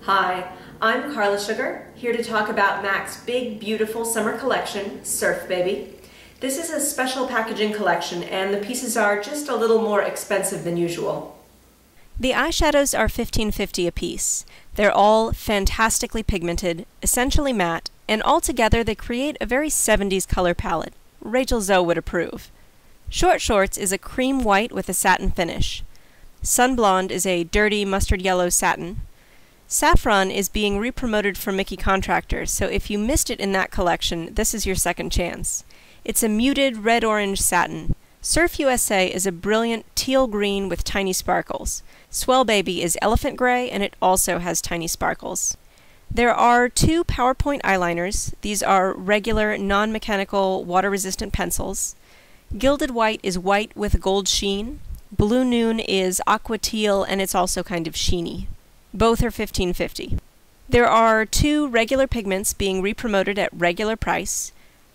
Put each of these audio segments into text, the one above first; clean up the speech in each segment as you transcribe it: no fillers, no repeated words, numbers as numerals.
Hi, I'm Carla Sugar, here to talk about MAC's big, beautiful summer collection, Surf Baby. This is a special packaging collection, and the pieces are just a little more expensive than usual. The eyeshadows are $15.50 a piece. They're all fantastically pigmented, essentially matte, and altogether they create a very 70s color palette. Rachel Zoe would approve. Short Shorts is a cream white with a satin finish. Sun Blonde is a dirty mustard yellow satin. Saffron is being re-promoted from Mickey Contractors, so if you missed it in that collection, this is your second chance. It's a muted red-orange satin. Surf USA is a brilliant teal green with tiny sparkles. Swell Baby is elephant gray, and it also has tiny sparkles. There are two PowerPoint eyeliners. These are regular, non-mechanical, water-resistant pencils. Gilded White is white with gold sheen. Blue Noon is aqua teal, and it's also kind of sheeny. Both are $15.50. There are two regular pigments being re-promoted at regular price.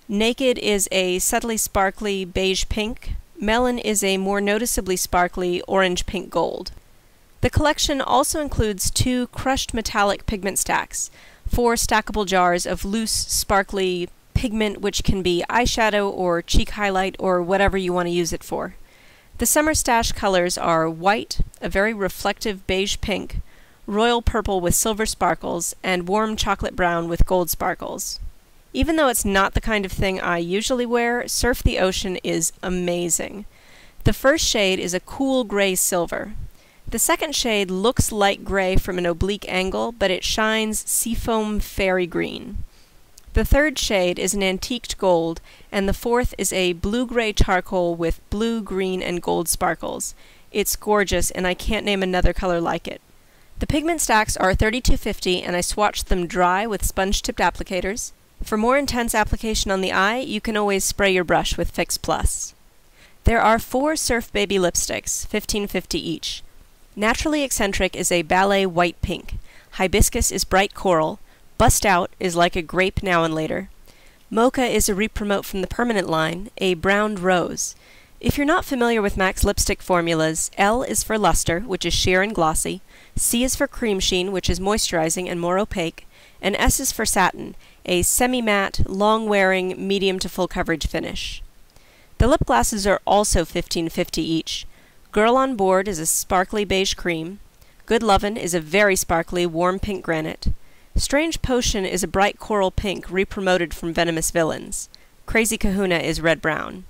Naked is a subtly sparkly beige pink. Melon is a more noticeably sparkly orange-pink gold. The collection also includes two crushed metallic pigment stacks, 4 stackable jars of loose, sparkly pigment which can be eyeshadow or cheek highlight or whatever you want to use it for. The summer stash colors are white, a very reflective beige pink, royal purple with silver sparkles, and warm chocolate brown with gold sparkles. Even though it's not the kind of thing I usually wear, Surf the Ocean is amazing. The first shade is a cool gray silver. The second shade looks light gray from an oblique angle, but it shines seafoam fairy green. The third shade is an antiqued gold, and the fourth is a blue-gray charcoal with blue, green, and gold sparkles. It's gorgeous, and I can't name another color like it. The pigment stacks are $32.50, and I swatched them dry with sponge-tipped applicators. For more intense application on the eye, you can always spray your brush with Fix Plus. There are 4 Surf Baby lipsticks, $15.50 each. Naturally Eccentric is a ballet white pink. Hibiscus is bright coral. Bust Out is like a grape now and later. Mocha is a re-promote from the permanent line, a browned rose. If you're not familiar with MAC's lipstick formulas, L is for luster, which is sheer and glossy, C is for cream sheen, which is moisturizing and more opaque, and S is for satin, a semi-matte, long-wearing, medium to full coverage finish. The lip glosses are also $15.50 each. Girl on Board is a sparkly beige cream. Good Lovin' is a very sparkly, warm pink granite. Strange Potion is a bright coral pink, re-promoted from Venomous Villains. Crazy Kahuna is red-brown.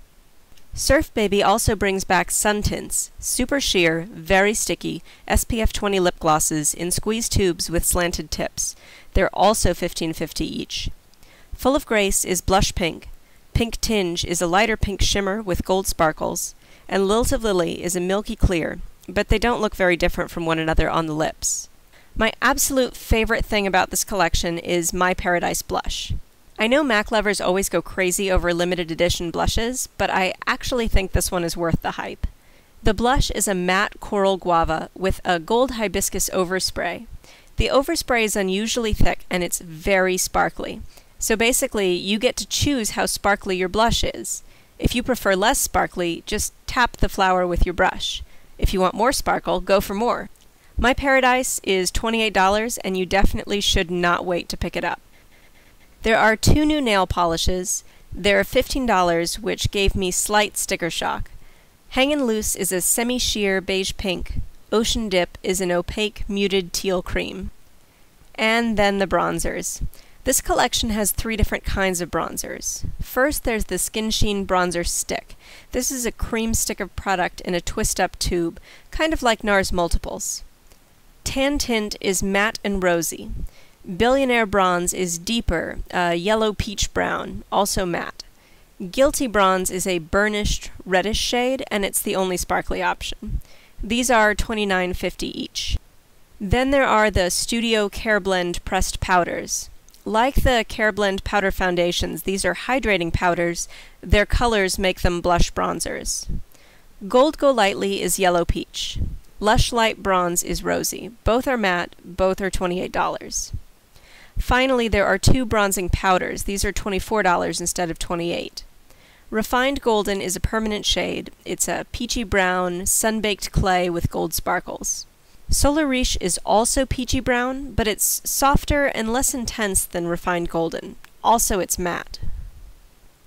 Surf Baby also brings back sun tints, super sheer, very sticky, SPF 20 lip glosses in squeeze tubes with slanted tips. They're also $15.50 each. Full of Grace is blush pink. Pink Tinge is a lighter pink shimmer with gold sparkles, and Lilt of Lily is a milky clear, but they don't look very different from one another on the lips. My absolute favorite thing about this collection is My Paradise Blush. I know MAC lovers always go crazy over limited edition blushes, but I actually think this one is worth the hype. The blush is a matte coral guava with a gold hibiscus overspray. The overspray is unusually thick and it's very sparkly. So basically, you get to choose how sparkly your blush is. If you prefer less sparkly, just tap the flower with your brush. If you want more sparkle, go for more. My Paradise is $28 and you definitely should not wait to pick it up. There are 2 new nail polishes. They're $15, which gave me slight sticker shock. Hangin' Loose is a semi-sheer beige pink. Ocean Dip is an opaque, muted teal cream. And then the bronzers. This collection has 3 different kinds of bronzers. First, there's the Skin Sheen Bronzer Stick. This is a cream stick of product in a twist-up tube, kind of like NARS Multiples. Tan Tint is matte and rosy. Billionaire Bronze is deeper, yellow peach brown, also matte. Guilty Bronze is a burnished, reddish shade, and it's the only sparkly option. These are $29.50 each. Then there are the Studio Care Blend pressed powders. Like the Care Blend powder foundations, these are hydrating powders. Their colors make them blush bronzers. Gold Go Lightly is yellow peach. Lush Light Bronze is rosy. Both are matte, both are $28. Finally, there are 2 bronzing powders. These are $24 instead of $28. Refined Golden is a permanent shade. It's a peachy brown, sun-baked clay with gold sparkles. Solar Riche is also peachy brown, but it's softer and less intense than refined golden. Also, it's matte.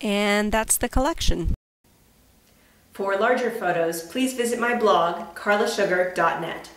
And that's the collection. For larger photos, please visit my blog, carlasugar.net.